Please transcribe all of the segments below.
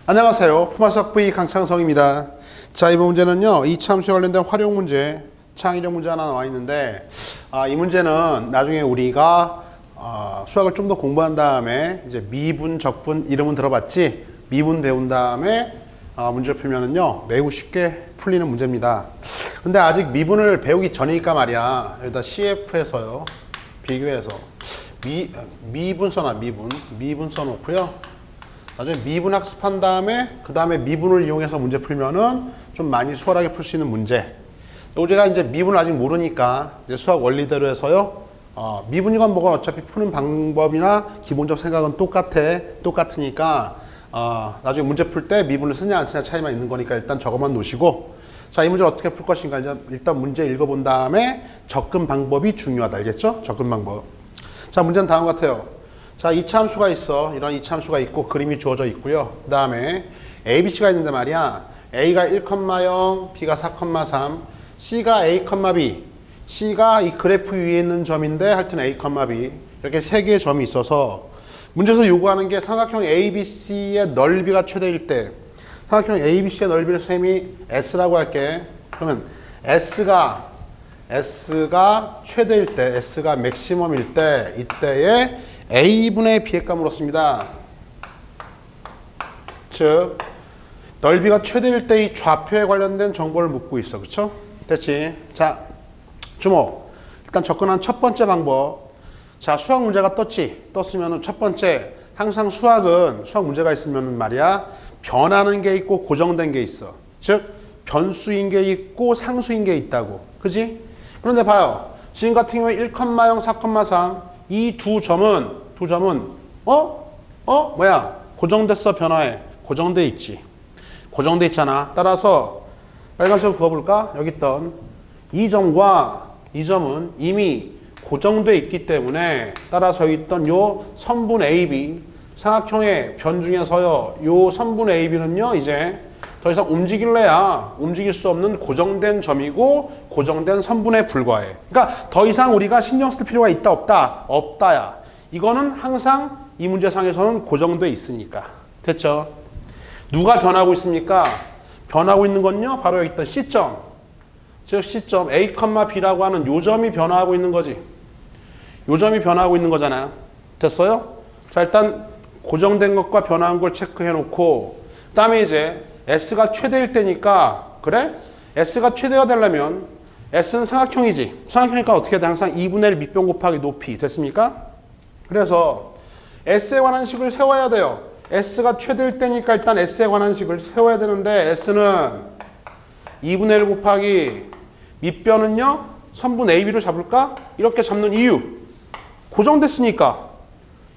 안녕하세요. 품화수학 V 강창성입니다. 자, 이번 문제는요, 이차함수에 관련된 활용 문제, 창의력 문제 하나 나와 있는데, 이 문제는 나중에 우리가 수학을 좀 더 공부한 다음에 이제 미분, 적분 이름은 들어봤지? 미분 배운 다음에 문제 풀면은요, 매우 쉽게 풀리는 문제입니다. 근데 아직 미분을 배우기 전이니까 말이야. 여기다 CF에서요, 비교해서 미분 써놔, 미분 써놓고요. 나중에 미분 학습한 다음에 그 다음에 미분을 이용해서 문제 풀면은 좀 많이 수월하게 풀 수 있는 문제. 우리가 이제 미분을 아직 모르니까 이제 수학 원리대로 해서요. 미분이건 뭐건 어차피 푸는 방법이나 기본적 생각은 똑같으니까 나중에 문제 풀 때 미분을 쓰냐 안 쓰냐 차이만 있는 거니까 일단 저것만 놓으시고, 자, 이 문제를 어떻게 풀 것인가 이제 일단 문제 읽어본 다음에 접근 방법이 중요하다. 알겠죠? 접근 방법. 자, 문제는 다음 같아요. 자, 이차함수가 있어. 이런 이차함수가 있고 그림이 주어져 있고요. 그 다음에 ABC가 있는데 말이야. A가 1,0, B가 4,3, C가 A, B. C가 이 그래프 위에 있는 점인데 하여튼 A, B. 이렇게 세 개의 점이 있어서 문제에서 요구하는 게 삼각형 ABC의 넓이가 최대일 때, 삼각형 ABC의 넓이를 쌤이 S라고 할게. 그러면 S가 최대일 때, S가 맥시멈일 때, 이때에 A분의 비핵감으로 씁니다. 즉 넓이가 최대일 때 이 좌표에 관련된 정보를 묻고 있어. 그쵸? 됐지? 자, 주목. 일단 접근한 첫 번째 방법. 자, 수학 문제가 떴으면은 첫 번째, 항상 수학 문제가 있으면 말이야, 변하는 게 있고 고정된 게 있어. 즉 변수인 게 있고 상수인 게 있다고. 그지? 그런데 봐요. 지금 같은 경우에 1,0, 4,3 이 두 점은 고정됐어, 변화해? 고정돼 있지. 고정돼 있잖아. 따라서 빨간색으로 그어볼까? 여기 있던 이 점과 이 점은 이미 고정돼 있기 때문에, 따라서 여기 있던 요 선분 AB, 삼각형의 변 중에서요, 요 선분 AB는요, 이제 더 이상 움직일 수 없는 고정된 점이고 고정된 선분에 불과해. 그러니까 더 이상 우리가 신경 쓸 필요가 있다 없다? 없다야. 이거는 항상 이 문제상에서는 고정돼 있으니까. 됐죠? 누가 변하고 있습니까? 변하고 있는 건요, 바로 여기 있던 C점. 즉 C점 A, B라고 하는 요 점이 변화하고 있는 거지. 요 점이 변화하고 있는 거잖아요. 됐어요? 자, 일단 고정된 것과 변화한 걸 체크해 놓고, 그 다음에 이제 S가 최대일 때니까, 그래? S가 최대가 되려면 S는 삼각형이지. 삼각형이니까 어떻게 돼? 항상 2분의 1 밑변 곱하기 높이. 됐습니까? 그래서 S에 관한 식을 세워야 돼요. S가 최대일 때니까 일단 S에 관한 식을 세워야 되는데, S는 2분의 1 곱하기 밑변은요, 선분 AB로 잡을까? 이렇게 잡는 이유. 고정됐으니까.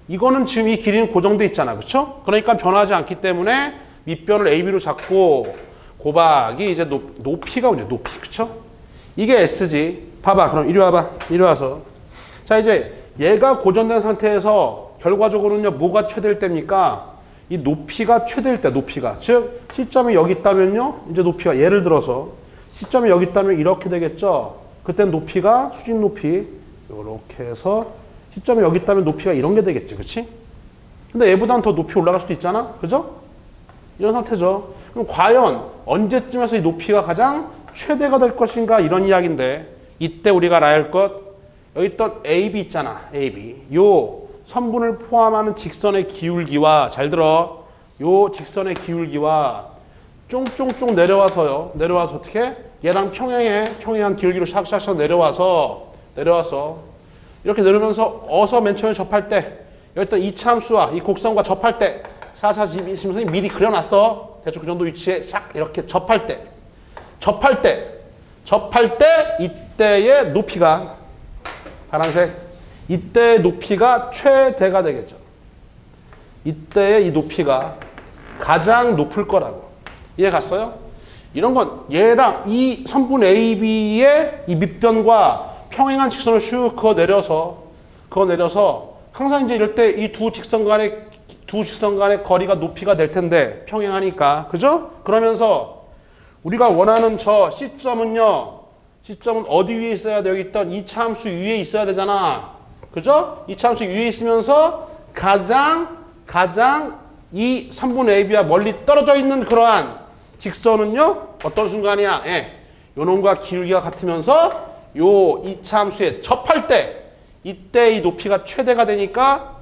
이거는 지금 이 길이는 고정돼 있잖아. 그쵸? 그러니까 변하지 않기 때문에 밑변을 AB로 잡고 곱하기 이제 높이가 문제. 높이. 그쵸? 이게 S지. 봐봐. 그럼 이리 와봐. 이리 와서. 자, 이제 얘가 고정된 상태에서 결과적으로는요, 뭐가 최대일 때입니까? 이 높이가 최대일 때, 높이가. 즉, 시점이 여기 있다면요, 이제 높이가, 예를 들어서 시점이 여기 있다면 이렇게 되겠죠? 그땐 높이가, 수직 높이, 이렇게 해서 시점이 여기 있다면 높이가 이런 게 되겠지. 그치? 근데 얘보다는 더 높이 올라갈 수도 있잖아? 그죠? 이런 상태죠. 그럼 과연 언제쯤에서 이 높이가 가장 최대가 될 것인가? 이런 이야기인데, 이때 우리가 알아야 할 것, 여기 있던 AB 있잖아. AB. 요 선분을 포함하는 직선의 기울기와, 잘 들어. 요 직선의 기울기와 쫑쫑쫑 내려와서요. 내려와서 어떻게? 얘랑 평행한 기울기로 샥샥샥 내려와서 이렇게 내려오면서 어서 맨 처음에 접할 때, 여기 있던 이차함수와 이 곡선과 접할 때, 선생님이 미리 그려놨어. 대충 그 정도 위치에 샥 이렇게 접할 때 이때의 높이가, 파란색, 이때의 높이가 최대가 되겠죠. 이때의 이 높이가 가장 높을 거라고. 이해 갔어요? 이런 건 얘랑 이 선분 AB의 이 밑변과 평행한 직선을 슉 그어 내려서 항상 이제 이럴 때 이 두 직선 간의 거리가 높이가 될 텐데, 평행하니까. 그죠? 그러면서 우리가 원하는 저 C점은 어디 위에 있어야 돼? 여기 있던 이차함수 위에 있어야 되잖아. 그죠? 이차함수 위에 있으면서 가장 이 3분의 AB와 멀리 떨어져 있는 그러한 직선은요, 어떤 순간이야? 예, 요 놈과 기울기가 같으면서 요 2차 함수에 접할 때, 이때 이 높이가 최대가 되니까,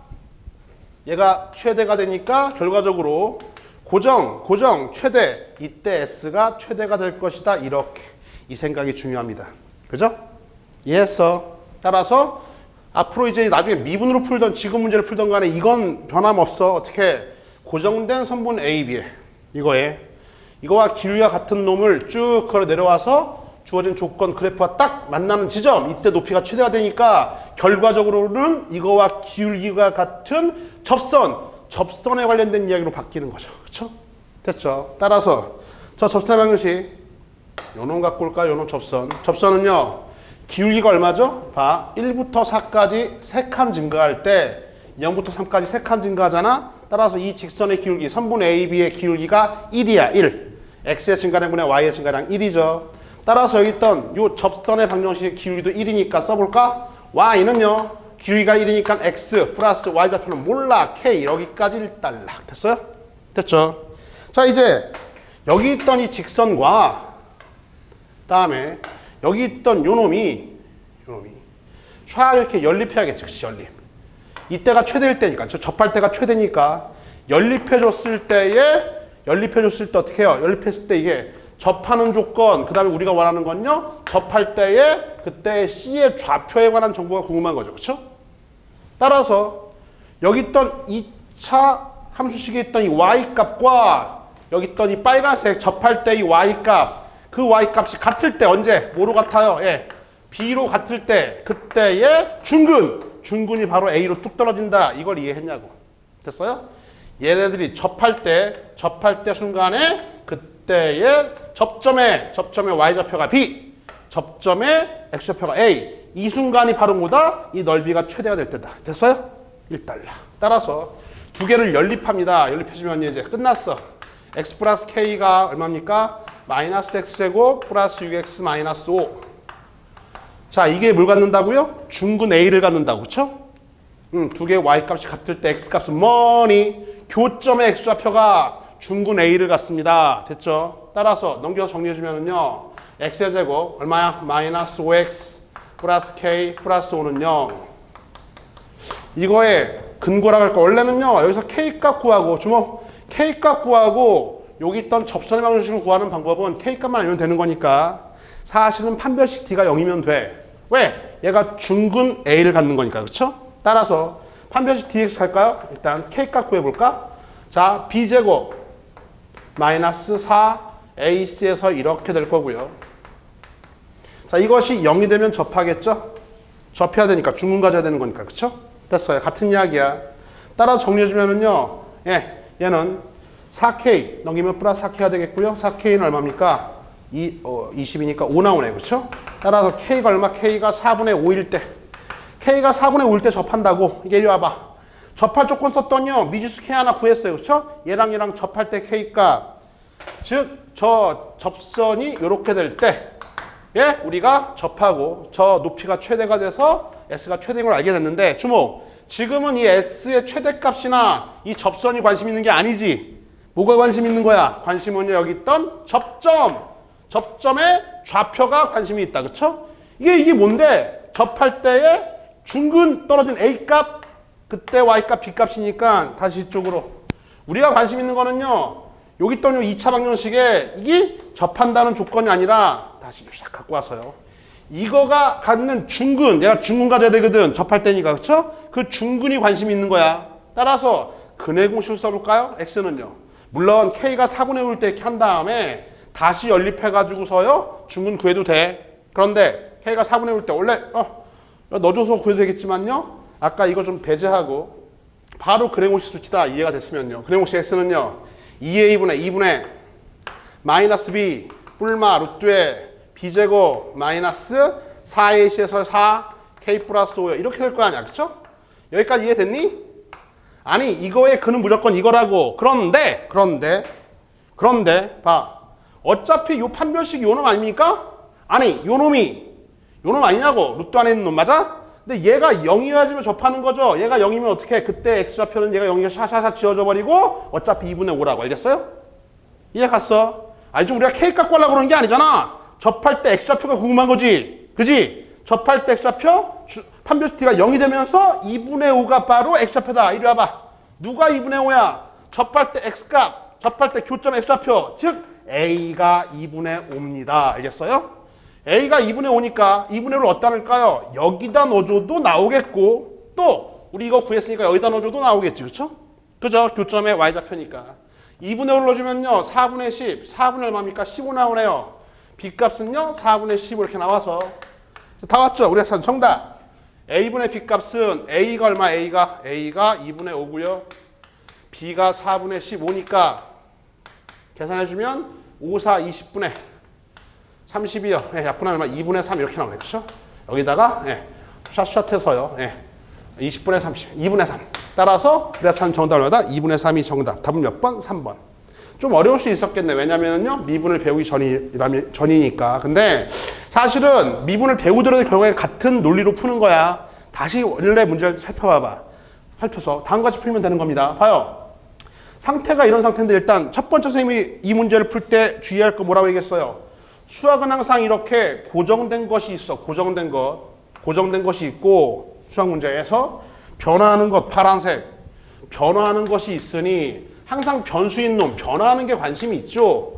얘가 최대가 되니까 결과적으로 고정, 최대, 이때 S가 최대가 될 것이다. 이렇게. 이 생각이 중요합니다. 그죠? 이해했어? 따라서 앞으로 이제 나중에 미분으로 풀던 지금 문제를 풀던 간에 이건 변함없어. 어떻게? 고정된 선분 AB에 이거와 기울기가 같은 놈을 쭉 걸어 내려와서 주어진 조건 그래프와 딱 만나는 지점, 이때 높이가 최대가 되니까 결과적으로는 이거와 기울기가 같은 접선에 관련된 이야기로 바뀌는 거죠. 그쵸? 됐죠? 따라서 저 접선의 방정식 요놈 갖고 올까? 요놈 접선은요, 기울기가 얼마죠? 봐, 1부터 4까지 3칸 증가할 때 0부터 3까지 3칸 증가하잖아. 따라서 이 직선의 기울기, 선분 AB의 기울기가 1이야. 1. X의 증가량분의 Y의 증가량 1이죠. 따라서 여기 있던 요 접선의 방정식의 기울기도 1이니까 써볼까? Y는요, 기울기가 1이니까 X 플러스 Y좌표는 몰라. K. 여기까지 1달러. 됐어요? 됐죠? 자, 이제 여기 있던 이 직선과 다음에 여기 있던 요 놈이 쫙 이렇게 연립해야겠지. 그치? 이때가 최대일 때니까, 접할 때가 최대니까 연립해줬을 때 어떻게 해요? 연립했을 때 이게 접하는 조건, 그 다음에 우리가 원하는 건요, 접할 때에 그때 C의 좌표에 관한 정보가 궁금한 거죠. 그쵸? 따라서 여기 있던 2차 함수식에 있던 이 Y값과 여기 있던 이 빨간색 접할 때 이 Y값, 그 Y값이 같을 때 언제? 뭐로 같아요? 예. B로 같을 때, 그때의 중근이 바로 A로 뚝 떨어진다. 이걸 이해했냐고. 됐어요? 얘네들이 접할 때 순간에 그때의 접점의 Y좌표가 B, 접점의 X좌표가 A. 이 순간이 바로 뭐다? 이 넓이가 최대가 될 때다. 됐어요? 1달러. 따라서 두 개를 연립합니다. 연립해주면 이제 끝났어. X 플러스 K가 얼마입니까? 마이너스 X제곱 플러스 6X 마이너스 5. 자, 이게 뭘 갖는다고요? 중근 A를 갖는다고, 그쵸? 두 개의 Y값이 같을 때 X값은 뭐니? 교점의 X좌표가 중근 A를 갖습니다. 됐죠? 따라서 넘겨서 정리해주면은요, X의 제곱 얼마야? 마이너스 5X 플러스 K 플러스 5는 0. 이거의 근거라고 할까? 원래는요, 여기서 K값 구하고, 주목, K값 구하고, 여기 있던 접선의 방정식을 구하는 방법은 K값만 알면 되는 거니까 사실은 판별식 D가 0이면 돼. 왜? 얘가 중근 A를 갖는 거니까. 그쵸? 따라서 판별식 DX 할까요? 일단 K값 구해볼까? 자, B제곱 마이너스 4 AC에서 이렇게 될 거고요. 자, 이것이 0이 되면 접하겠죠? 접해야 되니까 중근 가져야 되는 거니까. 그쵸? 됐어요. 같은 이야기야. 따라서 정리해주면은요, 예, 얘는 4K 넘기면 플러스 4K가 되겠고요. 4K는 얼마입니까? 20이니까 5 나오네. 그렇죠? 따라서 K가 얼마? K가 4분의 5일 때. K가 4분의 5일 때 접한다고. 이게 이리 와봐. 접할 조건 썼더니요, 미지수 K 하나 구했어요. 그렇죠? 얘랑 접할 때 K값. 즉, 저 접선이 이렇게 될 때, 예? 우리가 접하고 저 높이가 최대가 돼서 S가 최대인 걸 알게 됐는데, 주목. 지금은 이 S의 최대값이나 이 접선이 관심 있는 게 아니지. 뭐가 관심 있는 거야? 관심은 여기 있던 접점의 좌표가 관심이 있다. 그쵸? 이게 뭔데? 접할 때에 중근 떨어진 A값, 그때 Y값, B값이니까 다시 이쪽으로. 우리가 관심 있는 거는요, 여기 있던 2차 방정식에 이게 접한다는 조건이 아니라 다시 샥 갖고 와서요. 이거가 갖는 중근, 내가 중근 가져야 되거든. 접할 때니까. 그쵸? 그 중근이 관심이 있는 거야. 따라서 근의 공식을 써볼까요? X는요. 물론 K가 4분의 5일 때 이렇게 한 다음에 다시 연립해가지고서요, 중근 구해도 돼. 그런데 K가 4분의 5일 때 원래 넣어줘서 구해도 되겠지만요, 아까 이거 좀 배제하고 바로 근의 공식 수치다 이해가 됐으면요, 근의 공식 X는요, 2A분의 마이너스 B 뿔마 루트에 B제곱 마이너스 4AC에서 4 K 플러스 5 이렇게 될 거 아니야. 그쵸? 여기까지 이해됐니? 아니, 이거의 근은 무조건 이거라고. 그런데 봐. 어차피 요 판별식이 요 놈 아닙니까? 아니, 요 놈 아니냐고. 루트 안에 있는 놈 맞아? 근데 얘가 0이어야지면 접하는 거죠. 얘가 0이면 어떻게 해? 그때 x좌표는 얘가 0이가 샤샤샤 지워져 버리고 어차피 2분의 5라고. 알겠어요? 이해 갔어? 아니 좀 우리가 k 갖고 하려고 그러는 게 아니잖아. 접할 때 x좌표가 궁금한 거지. 그지? 접할 때 x좌표 판별식 t가 0이 되면서 2분의 5가 바로 x좌표다. 이리 와봐. 누가 2분의 5야? 접할 때 x값, 접할 때 교점 x좌표, 즉 a가 2분의 5입니다. 알겠어요? a가 2분의 5니까 2분의 5를 어디다 넣을까요? 여기다 넣어줘도 나오겠고 또 우리 이거 구했으니까 여기다 넣어줘도 나오겠지. 그렇죠? 그죠? 교점의 y좌표니까 2분의 5를 넣어주면요 4분의 10, 4분의 얼마입니까? 15 나오네요. b값은요 4분의 15 이렇게 나와서 다 왔죠? 우리가 찾은 정답. a분의 b값은 a가 얼마? a가 2분의 5고요. b가 4분의 15니까 계산해주면 5, 4, 20분의 30이요. 예, 약분하면 얼마? 2분의 3 이렇게 나오네. 그렇죠? 여기다가 샷샷해서요. 20분의 30, 2분의 3. 따라서 우리가 찾은 정답은 얼마다? 2분의 3이 정답. 답은 몇 번? 3번. 좀 어려울 수 있었겠네. 왜냐면요 미분을 배우기 전이니까. 근데 사실은 미분을 배우더라도 결국에 같은 논리로 푸는 거야. 다시 원래 문제를 살펴봐봐. 살펴서 다음과 같이 풀면 되는 겁니다. 봐요. 상태가 이런 상태인데 일단 첫 번째 선생님이 이 문제를 풀 때 주의할 거 뭐라고 얘기했어요? 수학은 항상 이렇게 고정된 것이 있어. 고정된 것이 있고 수학 문제에서 변화하는 것, 파란색. 변화하는 것이 있으니 항상 변수인 놈, 변화하는 게 관심이 있죠.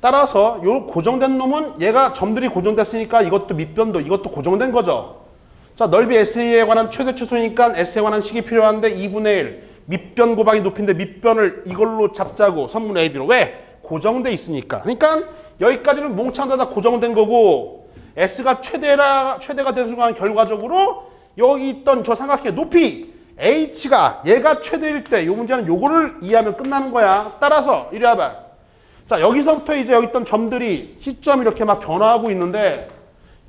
따라서 요 고정된 놈은 얘가 점들이 고정됐으니까 이것도 밑변도, 이것도 고정된 거죠. 자, 넓이 SE에 관한 최대 최소니까 S에 관한 식이 필요한데 2분의 1. 밑변 곱하기 높이인데 밑변을 이걸로 잡자고. 선분 AB로. 왜? 고정돼 있으니까. 그러니까 여기까지는 몽창 다 고정된 거고 S가 최대가 되는 순간 결과적으로 여기 있던 저 삼각형의 높이 H가 얘가 최대일 때 이 문제는 요거를 이해하면 끝나는 거야. 따라서 이리 와봐. 자, 여기서부터 이제 여기 있던 점들이 시점이 이렇게 막 변화하고 있는데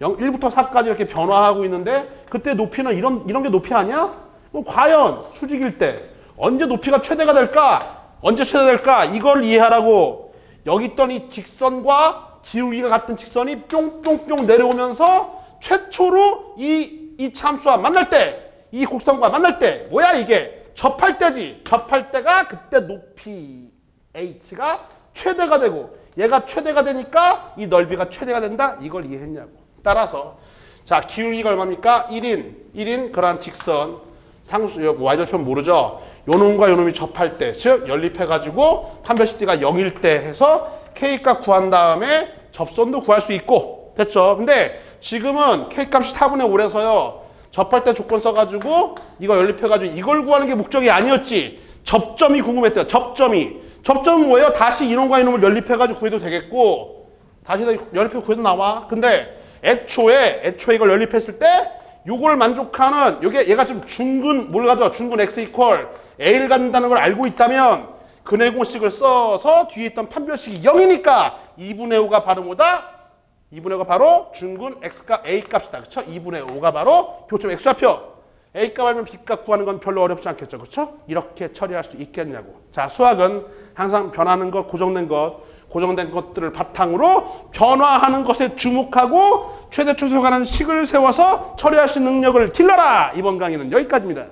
1부터 4까지 이렇게 변화하고 있는데 그때 높이는 이런 게 높이 아니야? 그럼 과연 수직일 때 언제 높이가 최대가 될까? 언제 최대될까? 이걸 이해하라고. 여기 있던 이 직선과 기울기가 같은 직선이 뿅뿅뿅 내려오면서 최초로 이 참수와 만날 때, 이 곡선과 만날 때 뭐야 이게? 접할 때지. 접할 때가 그때 높이 h가 최대가 되고 얘가 최대가 되니까 이 넓이가 최대가 된다. 이걸 이해했냐고. 따라서 자, 기울기가 얼마입니까? 1인 그러한 직선 상수 y절편 모르죠? 요놈과 요놈이 접할 때, 즉 연립해가지고 판별식 t가 0일 때 해서 k값 구한 다음에 접선도 구할 수 있고 됐죠? 근데 지금은 k값이 4분의 5라서요 접할 때 조건 써가지고 이거 연립해가지고 이걸 구하는 게 목적이 아니었지. 접점이 궁금했대요. 접점은 뭐예요? 다시 이놈과 이놈을 연립해가지고 구해도 되겠고 다시 연립해 구해도 나와. 근데 애초에 이걸 연립했을 때 요걸 만족하는 얘가 지금 중근 뭘 가져? 중근 x 이퀄 a를 갖는다는 걸 알고 있다면 근해공식을 써서 뒤에 있던 판별식이 0이니까 2분의 5가 바로 뭐다? 2분의 5가 바로 중근 x값 a 값이다. 그렇죠? 2분의 5가 바로 교점 x좌표. a 값 알면 b 값 구하는 건 별로 어렵지 않겠죠. 그렇죠? 이렇게 처리할 수 있겠냐고. 자, 수학은 항상 변하는 것, 고정된 것들을 바탕으로 변화하는 것에 주목하고 최대 최소에 관한 식을 세워서 처리할 수 있는 능력을 길러라. 이번 강의는 여기까지입니다.